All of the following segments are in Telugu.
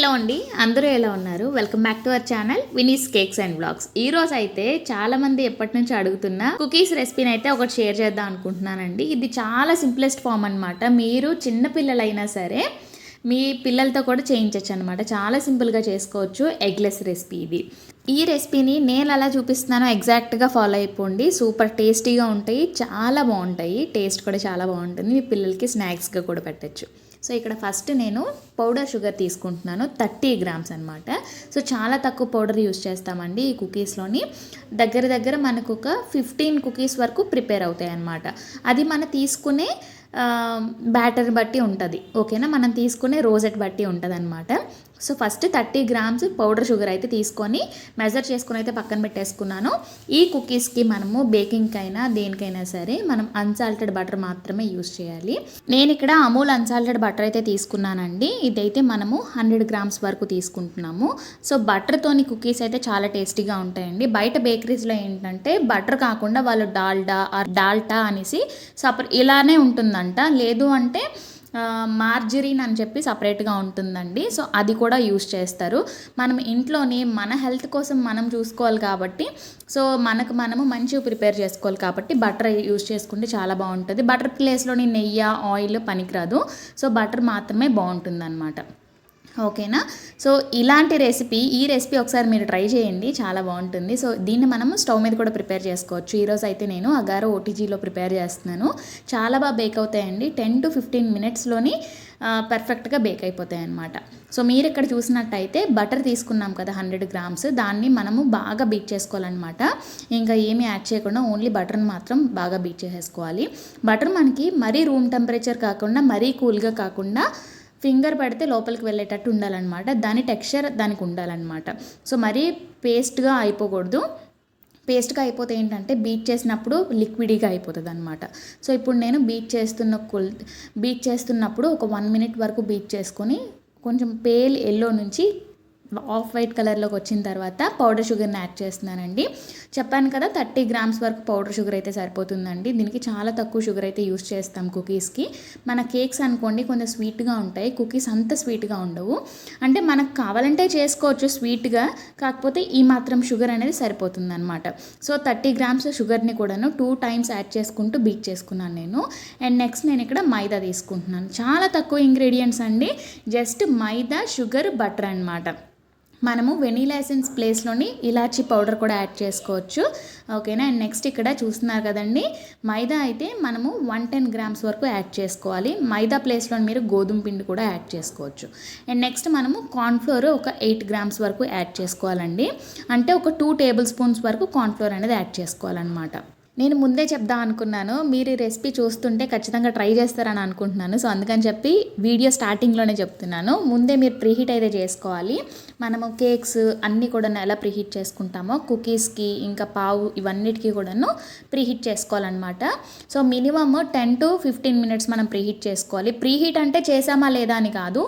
హలో అండి, అందరూ ఎలా ఉన్నారు? Welcome back to our channel వినీస్ కేక్స్ అండ్ బ్లాగ్స్. ఈ రోజు అయితే చాలా మంది ఎప్పటి నుంచి అడుగుతున్న కుకీస్ రెసిపీని అయితే ఒకటి షేర్ చేద్దాం అనుకుంటున్నానండి. ఇది చాలా సింప్లెస్ట్ ఫామ్ అనమాట. మీరు చిన్న పిల్లలైనా సరే మీ పిల్లలతో కూడా చేయించవచ్చు అనమాట. చాలా సింపుల్గా చేసుకోవచ్చు. ఎగ్లెస్ రెసిపీ ఇది. ఈ రెసిపీని నేను అలా చూపిస్తున్నానో ఎగ్జాక్ట్గా ఫాలో అయిపోండి. సూపర్ టేస్టీగా ఉంటాయి, చాలా బాగుంటాయి. టేస్ట్ కూడా చాలా బాగుంటుంది. మీ పిల్లలకి స్నాక్స్గా కూడా పెట్టచ్చు. సో ఇక్కడ ఫస్ట్ నేను పౌడర్ షుగర్ తీసుకుంటున్నాను, 30 గ్రామ్స్ అనమాట. సో చాలా తక్కువ పౌడర్ యూస్ చేస్తామండి ఈ కుకీస్లోని. దగ్గర మనకు ఒక 15 కుకీస్ వరకు ప్రిపేర్ అవుతాయి అన్నమాట. అది మనం తీసుకునే బ్యాటర్ బట్టి ఉంటుంది, ఓకేనా? మనం తీసుకునే రోజెట్ బట్టి ఉంటుంది అనమాట. So first 30 grams powder sugar అయితే తీసుకొని మెజర్ చేసుకుని అయితే పక్కన పెట్టేసుకున్నాను. ఈ కుకీస్కి మనము బేకింగ్కి అయినా దేనికైనా సరే మనం అన్సాల్టెడ్ బటర్ మాత్రమే యూస్ చేయాలి. నేను ఇక్కడ అమూల్ అన్సాల్టెడ్ బటర్ అయితే తీసుకున్నానండి. ఇదైతే మనము 100 గ్రామ్స్ వరకు తీసుకుంటున్నాము. సో బటర్తోని కుకీస్ అయితే చాలా టేస్టీగా ఉంటాయండి. బయట బేకరీస్లో ఏంటంటే బటర్ కాకుండా వాళ్ళు డాల్టా అనేసి ఇలానే ఉంటుందంట. లేదు అంటే మార్జరీన్ అని చెప్పి సపరేట్గా ఉంటుందండి. సో అది కూడా యూస్ చేస్తారు. మనం ఇంట్లోనే మన హెల్త్ కోసం మనం చూసుకోవాలి కాబట్టి, సో మనము మంచిగా ప్రిపేర్ చేసుకోవాలి కాబట్టి బటర్ యూస్ చేసుకుంటే చాలా బాగుంటుంది. బటర్ ప్లేస్లోని నెయ్యి, ఆయిల్ పనికిరాదు. సో బటర్ మాత్రమే బాగుంటుంది అనమాట, ఓకేనా? సో ఈ రెసిపీ ఒకసారి మీరు ట్రై చేయండి, చాలా బాగుంటుంది. సో దీన్ని మనము స్టవ్ మీద కూడా ప్రిపేర్ చేసుకోవచ్చు. ఈరోజు అయితే నేను అగారో ఓటీజీలో ప్రిపేర్ చేస్తున్నాను. చాలా బాగా బేక్ అవుతాయండి. 10 to 15 మినిట్స్లోని పర్ఫెక్ట్గా బేక్ అయిపోతాయి అన్నమాట. సో మీరు ఇక్కడ చూసినట్టయితే బటర్ తీసుకున్నాం కదా 100 గ్రామ్స్, దాన్ని మనము బాగా బీట్ చేసుకోవాలన్నమాట. ఇంకా ఏమీ యాడ్ చేయకుండా ఓన్లీ బటర్ని మాత్రం బాగా బీట్ చేసేసుకోవాలి. బటర్ మనకి మరీ రూమ్ టెంపరేచర్ కాకుండా మరీ కూల్గా కాకుండా ఫింగర్ పడితే లోపలికి వెళ్ళేటట్టు ఉండాలన్నమాట. దాని టెక్స్చర్ దానికి ఉండాలన్నమాట. సో మరీ పేస్ట్గా అయిపోకూడదు. పేస్ట్గా అయిపోతే ఏంటంటే బీట్ చేసినప్పుడు లిక్విడీగా అయిపోతుంది అనమాట. సో ఇప్పుడు నేను బీట్ చేస్తున్నప్పుడు ఒక 1 minute వరకు బీట్ చేసుకొని కొంచెం పేల్ ఎల్లో నుంచి ఆఫ్ వైట్ కలర్లోకి వచ్చిన తర్వాత పౌడర్ షుగర్ని యాడ్ చేస్తున్నానండి. చెప్పాను కదా 30 గ్రామ్స్ వరకు పౌడర్ షుగర్ అయితే సరిపోతుందండి. దీనికి చాలా తక్కువ షుగర్ అయితే యూస్ చేస్తాం కుకీస్కి. మన కేక్స్ అనుకోండి కొంచెం స్వీట్గా ఉంటాయి, కుకీస్ అంత స్వీట్గా ఉండవు. అంటే మనకు కావాలంటే చేసుకోవచ్చు స్వీట్గా, కాకపోతే ఈ మాత్రం షుగర్ అనేది సరిపోతుంది అనమాట. సో 30 గ్రామ్స్ షుగర్ని కూడాను 2 times యాడ్ చేసుకుంటూ బీట్ చేసుకున్నాను నేను. అండ్ నెక్స్ట్ నేను ఇక్కడ మైదా తీసుకుంటున్నాను. చాలా తక్కువ ఇంగ్రీడియంట్స్ అండి, జస్ట్ మైదా, షుగర్, బటర్ అనమాట. మనము వెనీలా ఎసెన్స్ ప్లేస్లోని ఇలాచీ పౌడర్ కూడా యాడ్ చేసుకోవచ్చు, ఓకేనా? అండ్ నెక్స్ట్ ఇక్కడ చూస్తున్నారు కదండి, మైదా అయితే మనము 110 గ్రామ్స్ వరకు యాడ్ చేసుకోవాలి. మైదా ప్లేస్లో మీరు గోధుమ పిండి కూడా యాడ్ చేసుకోవచ్చు. అండ్ నెక్స్ట్ మనము కార్న్ఫ్లోర్ ఒక 8 గ్రామ్స్ వరకు యాడ్ చేసుకోవాలండి. అంటే ఒక 2 tablespoons వరకు కార్న్ఫ్లోర్ అనేది యాడ్ చేసుకోవాలన్నమాట. నేను ముందే చెప్దాం అనుకున్నాను, మీరు ఈ రెసిపీ చూస్తుంటే ఖచ్చితంగా ట్రై చేస్తారని అనుకుంటున్నాను. సో అందుకని చెప్పి వీడియో స్టార్టింగ్లోనే చెప్తున్నాను, ముందే మీరు ప్రీహీట్ అయితే చేసుకోవాలి. మనము కేక్స్ అన్నీ కూడా ఎలా ప్రీహీట్ చేసుకుంటామో కుకీస్కి ఇంకా పావు ఇవన్నిటికీ కూడాను ప్రీహీట్ చేసుకోవాలన్నమాట. సో మినిమమ్ 10 to 15 minutes మనం ప్రీహీట్ చేసుకోవాలి. ప్రీహీట్ అంటే చేసామా లేదా అని కాదు,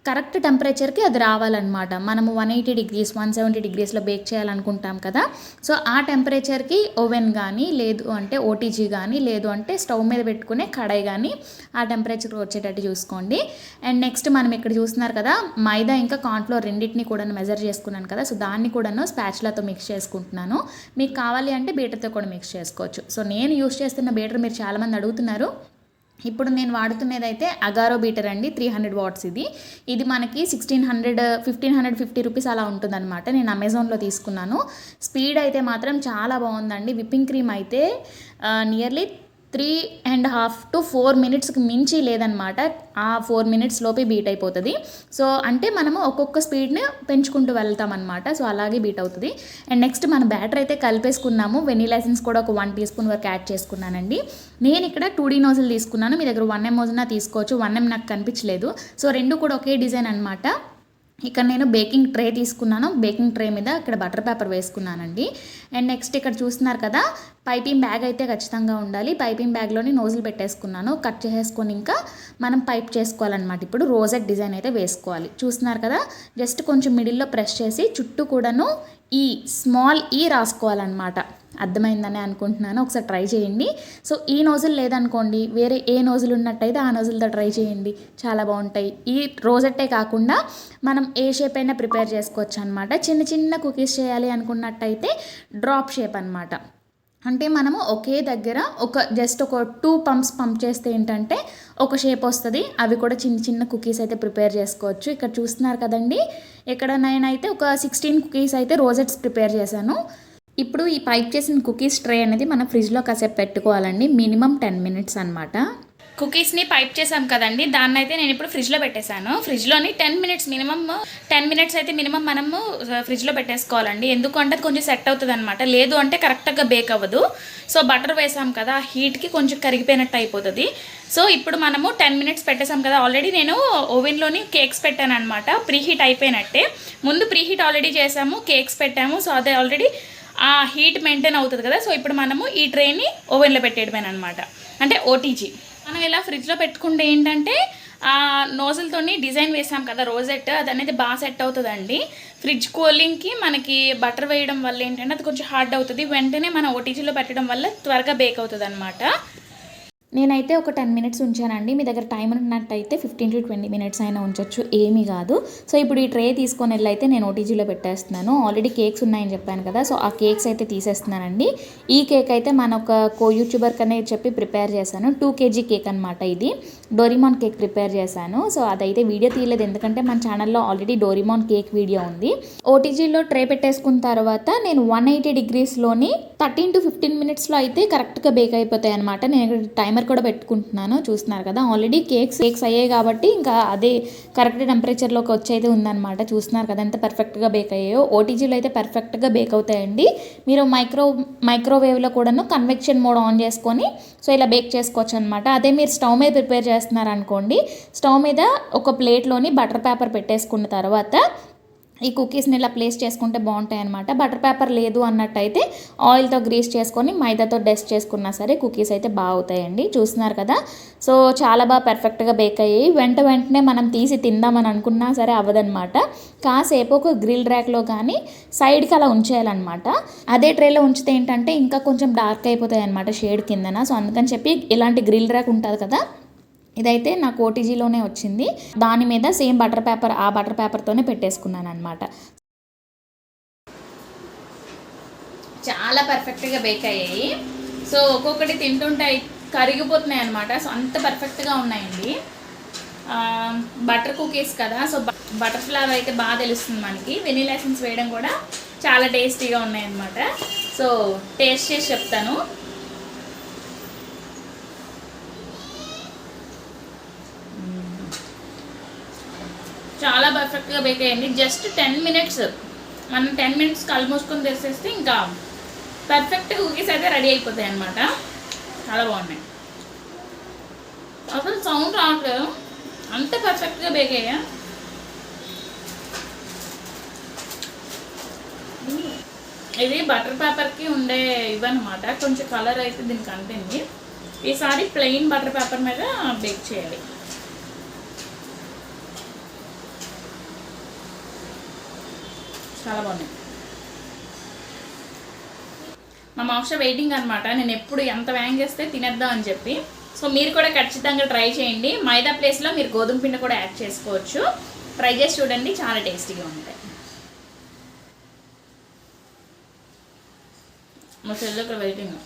కరెక్ట్ టెంపరేచర్కి అది రావాలన్నమాట. మనము 180 degrees 170 degreesలో బేక్ చేయాలనుకుంటాం కదా. సో ఆ టెంపరేచర్కి ఓవెన్ కానీ లేదు అంటే ఓటీజీ కానీ లేదు అంటే స్టవ్ మీద పెట్టుకునే కడాయి కానీ ఆ టెంపరేచర్ వచ్చేటట్టు చూసుకోండి. అండ్ నెక్స్ట్ మనం ఇక్కడ చూస్తున్నారు కదా, మైదా ఇంకా కార్న్ఫ్లోర్ రెండింటిని కూడా మెజర్ చేసుకున్నాను కదా. సో దాన్ని కూడాను స్పాచులాతో మిక్స్ చేసుకుంటున్నాను. మీకు కావాలి అంటే బీటర్తో కూడా మిక్స్ చేసుకోవచ్చు. సో నేను యూస్ చేస్తున్న బీటర్ మీరు చాలామంది అడుగుతున్నారు. ఇప్పుడు నేను వాడుతున్నది అయితే అగారో బీటర్ అండి, 300 watts. ఇది మనకి 1550 రూపీస్ అలా ఉంటుందన్నమాట. నేను అమెజాన్లో తీసుకున్నాను. స్పీడ్ అయితే మాత్రం చాలా బాగుందండి. విప్పింగ్ క్రీమ్ అయితే నియర్లీ 3.5 to 4 minutesకి మించి లేదనమాట. ఆ 4 minutes లోపే బీట్ అయిపోతుంది. సో అంటే మనము ఒక్కొక్క స్పీడ్ని పెంచుకుంటూ వెళ్తామన్నమాట. సో అలాగే బీట్ అవుతుంది. అండ్ నెక్స్ట్ మన బ్యాటర్ అయితే కలిపేసుకున్నాము. వెనీలా ఎసెన్స్ కూడా ఒక 1 teaspoon వరకు యాడ్ చేసుకున్నానండి. నేను ఇక్కడ 2D నోజిల్ తీసుకున్నాను, మీ దగ్గర 1M నోజిల్ తీసుకోవచ్చు. 1M నాకు కనిపించలేదు. సో రెండు కూడా ఒకే డిజైన్ అనమాట. ఇక్కడ నేను బేకింగ్ ట్రే తీసుకున్నాను. బేకింగ్ ట్రే మీద ఇక్కడ బటర్ పేపర్ వేసుకున్నానండి. అండ్ నెక్స్ట్ ఇక్కడ చూస్తున్నారు కదా, పైపింగ్ బ్యాగ్ అయితే ఖచ్చితంగా ఉండాలి. పైపింగ్ బ్యాగ్లోని నోజిల్ పెట్టేసుకున్నాను. కట్ చేసేసుకొని ఇంకా మనం పైప్ చేసుకోవాలన్నమాట. ఇప్పుడు రోజెట్ డిజైన్ అయితే వేసుకోవాలి. చూస్తున్నారు కదా, జస్ట్ కొంచెం మిడిల్లో ప్రెస్ చేసి చుట్టూ కూడాను స్మాల్ ఈ రాసుకోవాలన్నమాట. అర్థమైందని అనుకుంటున్నాను. ఒకసారి ట్రై చేయండి. సో ఈ నోజుల్ లేదనుకోండి, వేరే ఏ నోజుల్ ఉన్నట్టయితే ఆ నోజుల్తో ట్రై చేయండి, చాలా బాగుంటాయి. ఈ రోజెట్టే కాకుండా మనం ఏ షేప్ అయినా ప్రిపేర్ చేసుకోవచ్చు అనమాట. చిన్న చిన్న కుకీస్ చేయాలి అనుకున్నట్టయితే డ్రాప్ షేప్ అనమాట. అంటే మనము ఒకే దగ్గర జస్ట్ ఒక 2 పంప్స్ పంప్ చేస్తే ఏంటంటే ఒక షేప్ వస్తుంది. అవి కూడా చిన్న చిన్న కుకీస్ అయితే ప్రిపేర్ చేసుకోవచ్చు. ఇక్కడ చూస్తున్నారు కదండి, ఇక్కడ నేనైతే ఒక 16 కుకీస్ అయితే రోజెట్స్ ప్రిపేర్ చేశాను. ఇప్పుడు ఈ పైప్ చేసిన కుకీస్ ట్రే అనేది మనం ఫ్రిడ్జ్లో కాసేపు పెట్టుకోవాలండి, మినిమం 10 మినిట్స్ అనమాట. కుకీస్ని పైప్ చేసాం కదండి, దాన్ని అయితే నేను ఇప్పుడు ఫ్రిడ్జ్లో పెట్టేశాను. ఫ్రిడ్జ్లోని 10 మినిట్స్ అయితే మినిమం మనము ఫ్రిడ్జ్లో పెట్టేసుకోవాలండి. ఎందుకంటే కొంచెం సెట్ అవుతుంది అనమాట, లేదు అంటే కరెక్ట్గా బేక్ అవ్వదు. సో బటర్ వేసాం కదా, హీట్కి కొంచెం కరిగిపోయినట్టు అయిపోతుంది. సో ఇప్పుడు మనము 10 మినిట్స్ పెట్టేసాం కదా. ఆల్రెడీ నేను ఓవెన్లోని కేక్స్ పెట్టాను అనమాట, ప్రీహీట్ అయిపోయినట్టే. ముందు ప్రీహీట్ ఆల్రెడీ చేసాము, కేక్స్ పెట్టాము. సో అదే ఆల్రెడీ ఆ హీట్ మెయింటైన్ అవుతుంది కదా. సో ఇప్పుడు మనము ఈ ట్రేని ఓవెన్లో పెట్టేయడమేనమాట, అంటే ఓటీజీ. మనం ఇలా ఫ్రిడ్జ్లో పెట్టుకుంటే ఏంటంటే నోజులతోని డిజైన్ వేసాం కదా రోజెట్, అది అనేది బాగా సెట్ అవుతుందండి. ఫ్రిడ్జ్ కూలింగ్కి మనకి బటర్ వేయడం వల్ల ఏంటంటే అది కొంచెం హార్డ్ అవుతుంది. వెంటనే మనం ఓటీజీలో పెట్టడం వల్ల త్వరగా బేక్ అవుతుంది అనమాట. నేనైతే ఒక 10 మినిట్స్ ఉంచానండి. మీ దగ్గర టైం ఉన్నట్టయితే 15 to 20 మినిట్స్ అయినా ఉంచవచ్చు, ఏమీ కాదు. సో ఇప్పుడు ఈ ట్రే తీసుకొని వెళ్ళైతే నేను ఓటీజీలో పెట్టేస్తున్నాను. ఆల్రెడీ కేక్స్ ఉన్నాయని చెప్పాను కదా, సో ఆ కేక్స్ అయితే తీసేస్తున్నానండి. ఈ కేక్ అయితే మన ఒక యూట్యూబర్ కనే చెప్పి ప్రిపేర్ చేశాను. 2 kg కేక్ అనమాట. ఇది డోరీమాన్ కేక్ ప్రిపేర్ చేశాను. సో అదైతే వీడియో తీయలేదు, ఎందుకంటే మన ఛానల్లో ఆల్రెడీ డోరీమాన్ కేక్ వీడియో ఉంది. ఓటీజీలో ట్రే పెట్టేసుకున్న తర్వాత నేను 180 డిగ్రీస్లోని 13 to 15 మినిట్స్లో అయితే కరెక్ట్గా బేక్ అయిపోతాయి అనమాట. నేను టైమర్ కూడా పెట్టుకుంటున్నాను, చూస్తున్నారు కదా. ఆల్రెడీ కేక్స్ అయ్యాయి కాబట్టి ఇంకా అదే కరెక్ట్ టెంపరేచర్లోకి వచ్చేది ఉందన్నమాట. చూస్తున్నారు కదా ఎంత పర్ఫెక్ట్గా బేక్ అయ్యాయో. ఓటీజీలో అయితే పర్ఫెక్ట్గా బేక్ అవుతాయండి. మీరు మైక్రోవేవ్లో కూడాను కన్వెక్షన్ మోడ్ ఆన్ చేసుకొని సో ఇలా బేక్ చేసుకోవచ్చు అనమాట. అదే మీరు స్టవ్ మీద ప్రిపేర్ చేస్తున్నారనుకోండి, స్టవ్ మీద ఒక ప్లేట్లోని బటర్ పేపర్ పెట్టేసుకున్న తర్వాత ఈ కుకీస్ని ఇలా ప్లేస్ చేసుకుంటే బాగుంటాయి అనమాట. బటర్ పేపర్ లేదు అన్నట్టయితే ఆయిల్తో గ్రీస్ చేసుకొని మైదాతో డస్ట్ చేసుకున్నా సరే కుకీస్ అయితే బాగా అవుతాయండి. చూస్తున్నారు కదా, సో చాలా బాగా పర్ఫెక్ట్గా బేక్ అయ్యాయి. వెంటనే మనం తీసి తిందామని అనుకున్నా సరే అవ్వదనమాట. కాసేపు ఒక గ్రిల్ ర్యాక్లో కానీ సైడ్కి అలా ఉంచేయాలన్నమాట. అదే ట్రేలో ఉంచితే ఏంటంటే ఇంకా కొంచెం డార్క్ అయిపోతాయి అనమాట షేడ్ కిందన. సో అందుకని చెప్పి ఇలాంటి గ్రిల్ ర్యాక్ ఉంటుంది కదా, ఇదైతే నాకు ఓటీజీలోనే వచ్చింది. దాని మీద సేమ్ బటర్ పేపర్తోనే పెట్టేసుకున్నాను అనమాట. చాలా పర్ఫెక్ట్గా బేక్ అయ్యాయి. సో ఒక్కొక్కటి తింటుంటే కరిగిపోతున్నాయి అనమాట. సో అంత పర్ఫెక్ట్గా ఉన్నాయండి. బటర్ కుకీస్ కదా, సో బటర్ ఫ్లేవర్ అయితే బాగా తెలుస్తుంది మనకి. వెనీలా ఎసెన్స్ వేయడం కూడా చాలా టేస్టీగా ఉన్నాయన్నమాట. సో టేస్ట్ చేసి చెప్తాను. చాలా పర్ఫెక్ట్గా బేక్ అయ్యండి. జస్ట్ 10 మినిట్స్, మనం 10 మినిట్స్ కళ్ళు మూసుకొని తెసేస్తే ఇంకా పర్ఫెక్ట్ కుకీస్ అయితే రెడీ అయిపోతాయి అన్నమాట. చాలా బాగున్నాయి, అసలు సౌండ్ రావట్లేదు, అంత పర్ఫెక్ట్గా బేక్ అయ్యా. ఇది బటర్ పేపర్కి ఉండే ఇవన్నమాట. కొంచెం కలర్ అయితే దీనికి అంటుంది. ఈసారి ప్లెయిన్ బటర్ పేపర్ మీద బేక్ చేయాలి. చాలా బాగున్నాయి. మా మోక్ష వెయిటింగ్ అనమాట, నేను ఎప్పుడు ఎంత వ్యాంగ్ చేస్తే తినేద్దాం అని చెప్పి. సో మీరు కూడా ఖచ్చితంగా ట్రై చేయండి. మైదా ప్లేస్లో మీరు గోధుమ పిండి కూడా యాడ్ చేసుకోవచ్చు. ట్రై చేసి చూడండి, చాలా టేస్టీగా ఉంటాయి. మా చెల్లి ఇక్కడ వెయిటింగ్.